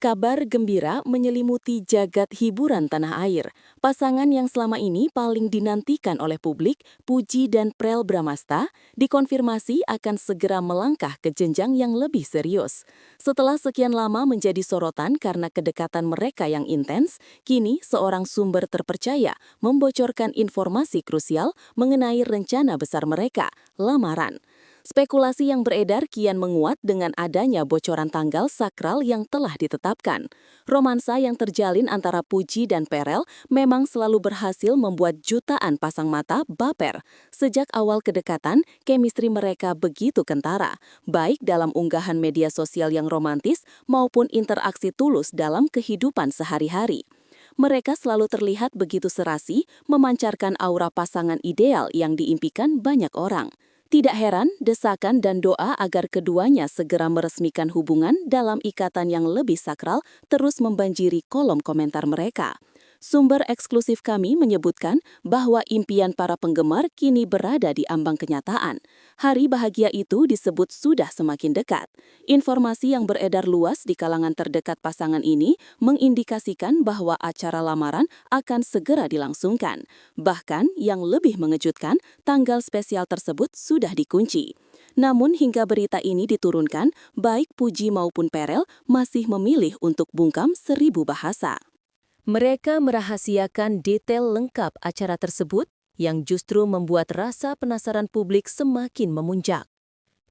Kabar gembira menyelimuti jagat hiburan tanah air. Pasangan yang selama ini paling dinantikan oleh publik, Puji dan Prel Bramasta, dikonfirmasi akan segera melangkah ke jenjang yang lebih serius. Setelah sekian lama menjadi sorotan karena kedekatan mereka yang intens, kini seorang sumber terpercaya membocorkan informasi krusial mengenai rencana besar mereka, lamaran. Spekulasi yang beredar kian menguat dengan adanya bocoran tanggal sakral yang telah ditetapkan. Romansa yang terjalin antara Puji dan Perel memang selalu berhasil membuat jutaan pasang mata baper. Sejak awal kedekatan, chemistry mereka begitu kentara, baik dalam unggahan media sosial yang romantis maupun interaksi tulus dalam kehidupan sehari-hari. Mereka selalu terlihat begitu serasi, memancarkan aura pasangan ideal yang diimpikan banyak orang. Tidak heran, desakan dan doa agar keduanya segera meresmikan hubungan dalam ikatan yang lebih sakral terus membanjiri kolom komentar mereka. Sumber eksklusif kami menyebutkan bahwa impian para penggemar kini berada di ambang kenyataan. Hari bahagia itu disebut sudah semakin dekat. Informasi yang beredar luas di kalangan terdekat pasangan ini mengindikasikan bahwa acara lamaran akan segera dilangsungkan. Bahkan yang lebih mengejutkan, tanggal spesial tersebut sudah dikunci. Namun hingga berita ini diturunkan, baik Puji maupun Perel masih memilih untuk bungkam 1000 bahasa. Mereka merahasiakan detail lengkap acara tersebut yang justru membuat rasa penasaran publik semakin memuncak.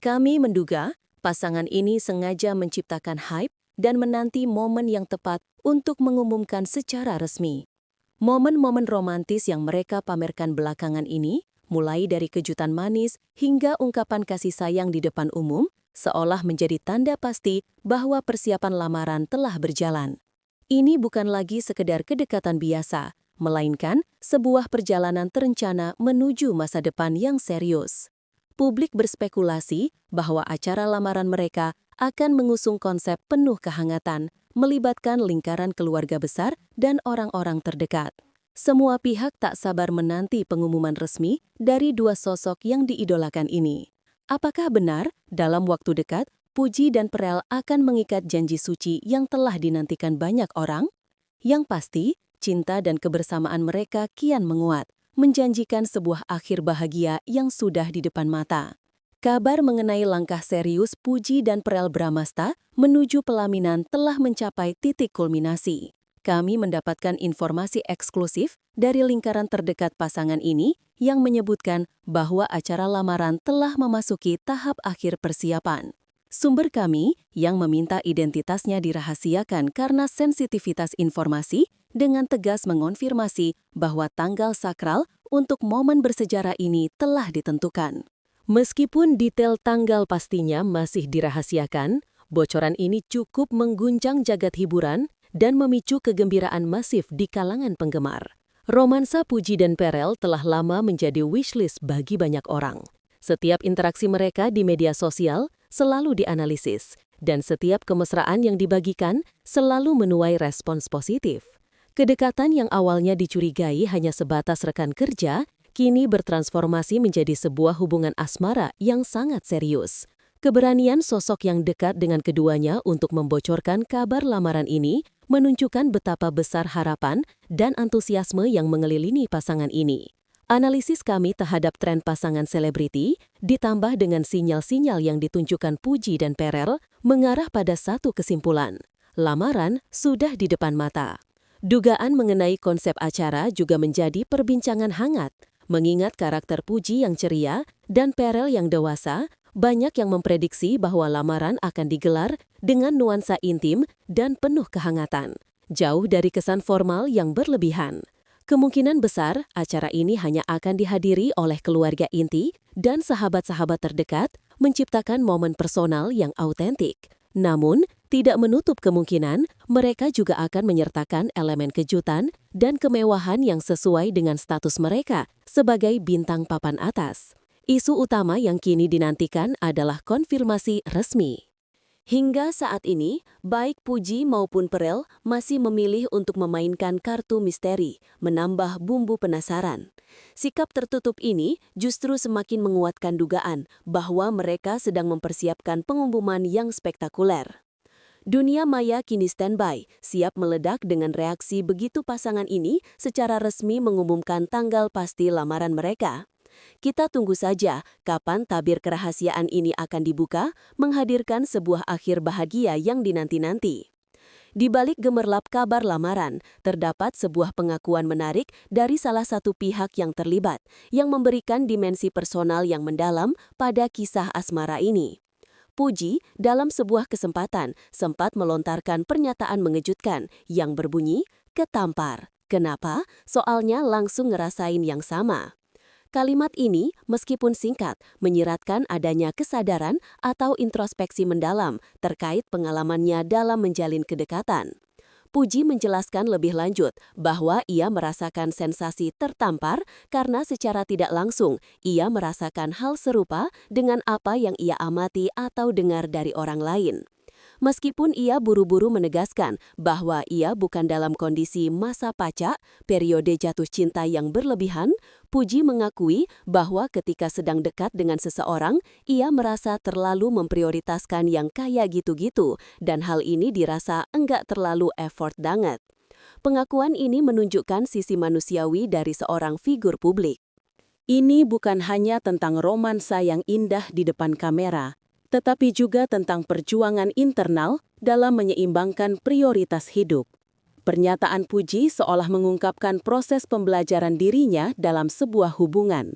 Kami menduga pasangan ini sengaja menciptakan hype dan menanti momen yang tepat untuk mengumumkan secara resmi. Momen-momen romantis yang mereka pamerkan belakangan ini, mulai dari kejutan manis hingga ungkapan kasih sayang di depan umum, seolah menjadi tanda pasti bahwa persiapan lamaran telah berjalan. Ini bukan lagi sekedar kedekatan biasa, melainkan sebuah perjalanan terencana menuju masa depan yang serius. Publik berspekulasi bahwa acara lamaran mereka akan mengusung konsep penuh kehangatan, melibatkan lingkaran keluarga besar dan orang-orang terdekat. Semua pihak tak sabar menanti pengumuman resmi dari dua sosok yang diidolakan ini. Apakah benar dalam waktu dekat Puji dan Perel akan mengikat janji suci yang telah dinantikan banyak orang? Yang pasti, cinta dan kebersamaan mereka kian menguat, menjanjikan sebuah akhir bahagia yang sudah di depan mata. Kabar mengenai langkah serius Puji dan Prel Bramasta menuju pelaminan telah mencapai titik kulminasi. Kami mendapatkan informasi eksklusif dari lingkaran terdekat pasangan ini yang menyebutkan bahwa acara lamaran telah memasuki tahap akhir persiapan. Sumber kami yang meminta identitasnya dirahasiakan karena sensitivitas informasi dengan tegas mengonfirmasi bahwa tanggal sakral untuk momen bersejarah ini telah ditentukan. Meskipun detail tanggal pastinya masih dirahasiakan, bocoran ini cukup mengguncang jagat hiburan dan memicu kegembiraan masif di kalangan penggemar. Romansa Puji dan Perel telah lama menjadi wishlist bagi banyak orang. Setiap interaksi mereka di media sosial selalu dianalisis, dan setiap kemesraan yang dibagikan selalu menuai respons positif. Kedekatan yang awalnya dicurigai hanya sebatas rekan kerja, kini bertransformasi menjadi sebuah hubungan asmara yang sangat serius. Keberanian sosok yang dekat dengan keduanya untuk membocorkan kabar lamaran ini menunjukkan betapa besar harapan dan antusiasme yang mengelilingi pasangan ini. Analisis kami terhadap tren pasangan selebriti, ditambah dengan sinyal-sinyal yang ditunjukkan Puji dan Perel, mengarah pada satu kesimpulan. Lamaran sudah di depan mata. Dugaan mengenai konsep acara juga menjadi perbincangan hangat. Mengingat karakter Puji yang ceria dan Perel yang dewasa, banyak yang memprediksi bahwa lamaran akan digelar dengan nuansa intim dan penuh kehangatan, jauh dari kesan formal yang berlebihan. Kemungkinan besar, acara ini hanya akan dihadiri oleh keluarga inti dan sahabat-sahabat terdekat, menciptakan momen personal yang autentik. Namun, tidak menutup kemungkinan mereka juga akan menyertakan elemen kejutan dan kemewahan yang sesuai dengan status mereka sebagai bintang papan atas. Isu utama yang kini dinantikan adalah konfirmasi resmi. Hingga saat ini, baik Puji maupun Perel masih memilih untuk memainkan kartu misteri, menambah bumbu penasaran. Sikap tertutup ini justru semakin menguatkan dugaan bahwa mereka sedang mempersiapkan pengumuman yang spektakuler. Dunia maya kini standby, siap meledak dengan reaksi begitu pasangan ini secara resmi mengumumkan tanggal pasti lamaran mereka. Kita tunggu saja kapan tabir kerahasiaan ini akan dibuka, menghadirkan sebuah akhir bahagia yang dinanti-nanti. Di balik gemerlap kabar lamaran, terdapat sebuah pengakuan menarik dari salah satu pihak yang terlibat, yang memberikan dimensi personal yang mendalam pada kisah asmara ini. Puji, dalam sebuah kesempatan, sempat melontarkan pernyataan mengejutkan yang berbunyi, "Ketampar." Kenapa? Soalnya langsung ngerasain yang sama. Kalimat ini, meskipun singkat, menyiratkan adanya kesadaran atau introspeksi mendalam terkait pengalamannya dalam menjalin kedekatan. Puji menjelaskan lebih lanjut bahwa ia merasakan sensasi tertampar karena secara tidak langsung ia merasakan hal serupa dengan apa yang ia amati atau dengar dari orang lain. Meskipun ia buru-buru menegaskan bahwa ia bukan dalam kondisi masa pacak, periode jatuh cinta yang berlebihan, Puji mengakui bahwa ketika sedang dekat dengan seseorang, ia merasa terlalu memprioritaskan yang kayak gitu-gitu, dan hal ini dirasa enggak terlalu effort banget. Pengakuan ini menunjukkan sisi manusiawi dari seorang figur publik. Ini bukan hanya tentang romansa yang indah di depan kamera, tetapi juga tentang perjuangan internal dalam menyeimbangkan prioritas hidup. Pernyataan Puji seolah mengungkapkan proses pembelajaran dirinya dalam sebuah hubungan.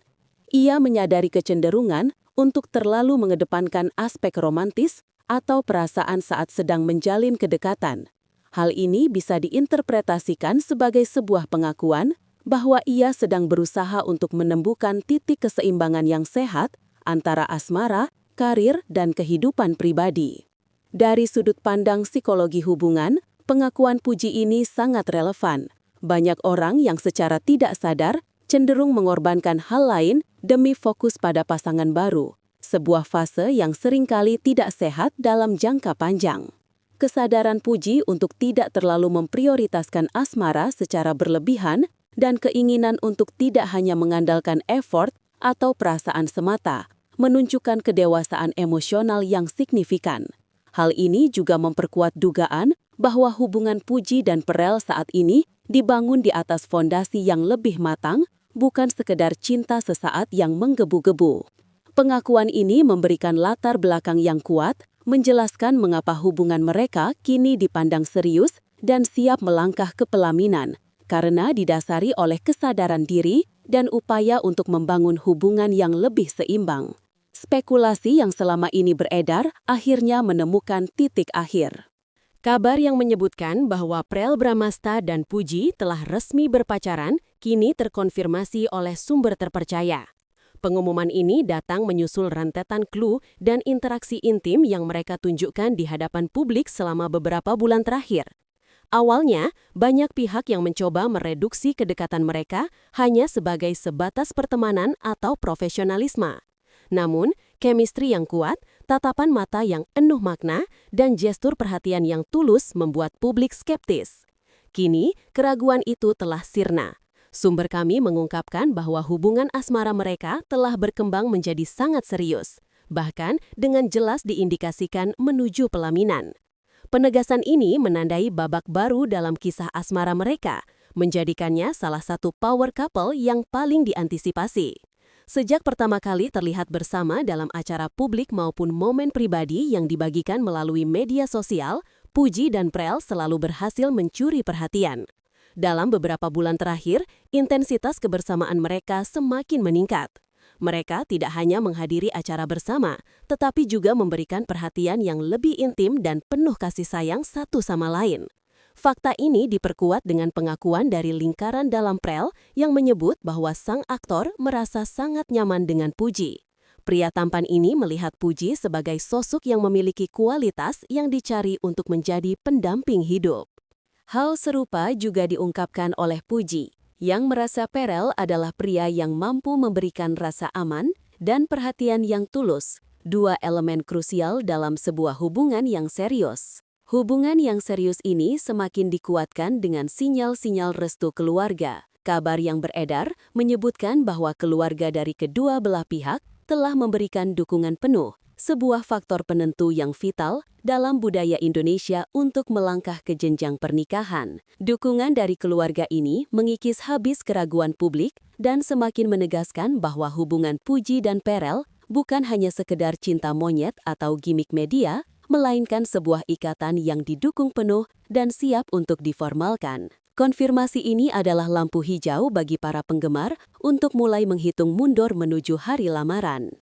Ia menyadari kecenderungan untuk terlalu mengedepankan aspek romantis atau perasaan saat sedang menjalin kedekatan. Hal ini bisa diinterpretasikan sebagai sebuah pengakuan bahwa ia sedang berusaha untuk menemukan titik keseimbangan yang sehat antara asmara, karir, dan kehidupan pribadi. Dari sudut pandang psikologi hubungan, pengakuan Puji ini sangat relevan. Banyak orang yang secara tidak sadar cenderung mengorbankan hal lain demi fokus pada pasangan baru, sebuah fase yang seringkali tidak sehat dalam jangka panjang. Kesadaran Puji untuk tidak terlalu memprioritaskan asmara secara berlebihan dan keinginan untuk tidak hanya mengandalkan effort atau perasaan semata, menunjukkan kedewasaan emosional yang signifikan. Hal ini juga memperkuat dugaan bahwa hubungan Puji dan Perel saat ini dibangun di atas fondasi yang lebih matang, bukan sekedar cinta sesaat yang menggebu-gebu. Pengakuan ini memberikan latar belakang yang kuat, menjelaskan mengapa hubungan mereka kini dipandang serius dan siap melangkah ke pelaminan, karena didasari oleh kesadaran diri dan upaya untuk membangun hubungan yang lebih seimbang. Spekulasi yang selama ini beredar akhirnya menemukan titik akhir. Kabar yang menyebutkan bahwa Prel Bramasta dan Puji telah resmi berpacaran kini terkonfirmasi oleh sumber terpercaya. Pengumuman ini datang menyusul rentetan clue dan interaksi intim yang mereka tunjukkan di hadapan publik selama beberapa bulan terakhir. Awalnya, banyak pihak yang mencoba mereduksi kedekatan mereka hanya sebagai sebatas pertemanan atau profesionalisme. Namun, chemistry yang kuat, tatapan mata yang penuh makna, dan gestur perhatian yang tulus membuat publik skeptis. Kini, keraguan itu telah sirna. Sumber kami mengungkapkan bahwa hubungan asmara mereka telah berkembang menjadi sangat serius, bahkan dengan jelas diindikasikan menuju pelaminan. Penegasan ini menandai babak baru dalam kisah asmara mereka, menjadikannya salah satu power couple yang paling diantisipasi. Sejak pertama kali terlihat bersama dalam acara publik maupun momen pribadi yang dibagikan melalui media sosial, Puji dan Prel selalu berhasil mencuri perhatian. Dalam beberapa bulan terakhir, intensitas kebersamaan mereka semakin meningkat. Mereka tidak hanya menghadiri acara bersama, tetapi juga memberikan perhatian yang lebih intim dan penuh kasih sayang satu sama lain. Fakta ini diperkuat dengan pengakuan dari lingkaran dalam Prel yang menyebut bahwa sang aktor merasa sangat nyaman dengan Puji. Pria tampan ini melihat Puji sebagai sosok yang memiliki kualitas yang dicari untuk menjadi pendamping hidup. Hal serupa juga diungkapkan oleh Puji, yang merasa Perel adalah pria yang mampu memberikan rasa aman dan perhatian yang tulus, dua elemen krusial dalam sebuah hubungan yang serius. Hubungan yang serius ini semakin dikuatkan dengan sinyal-sinyal restu keluarga. Kabar yang beredar menyebutkan bahwa keluarga dari kedua belah pihak telah memberikan dukungan penuh, sebuah faktor penentu yang vital dalam budaya Indonesia untuk melangkah ke jenjang pernikahan. Dukungan dari keluarga ini mengikis habis keraguan publik dan semakin menegaskan bahwa hubungan Puji dan Perel bukan hanya sekedar cinta monyet atau gimik media, melainkan sebuah ikatan yang didukung penuh dan siap untuk diformalkan. Konfirmasi ini adalah lampu hijau bagi para penggemar untuk mulai menghitung mundur menuju hari lamaran.